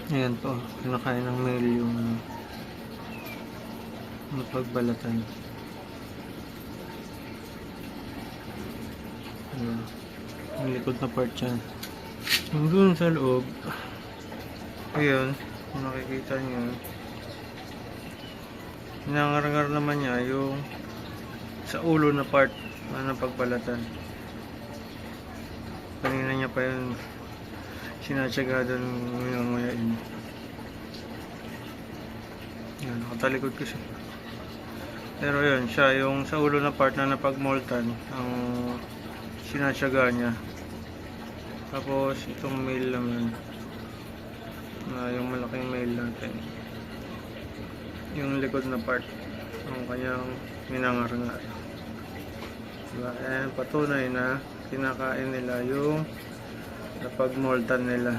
Ayan po, kinakain ng male yung napagbalatan. Ayan, yung likod na part yan. Yung dun sa loob, ayun, kung nakikita nyo, nangarngar naman niya yung sa ulo na part na napagbalatan. Kanina niya pa yun sinatsaga doon nguyain. Yan, nakatalikod ko siya. Pero yun, siya yung sa ulo na part na napagmoltan ang sinatsaga niya. Tapos itong male naman na yung malaking male natin, yung likod na part ang kanyang minangar-ngar. Diba? Ayan, patunay na kinakain nila yung napagmoltan nila.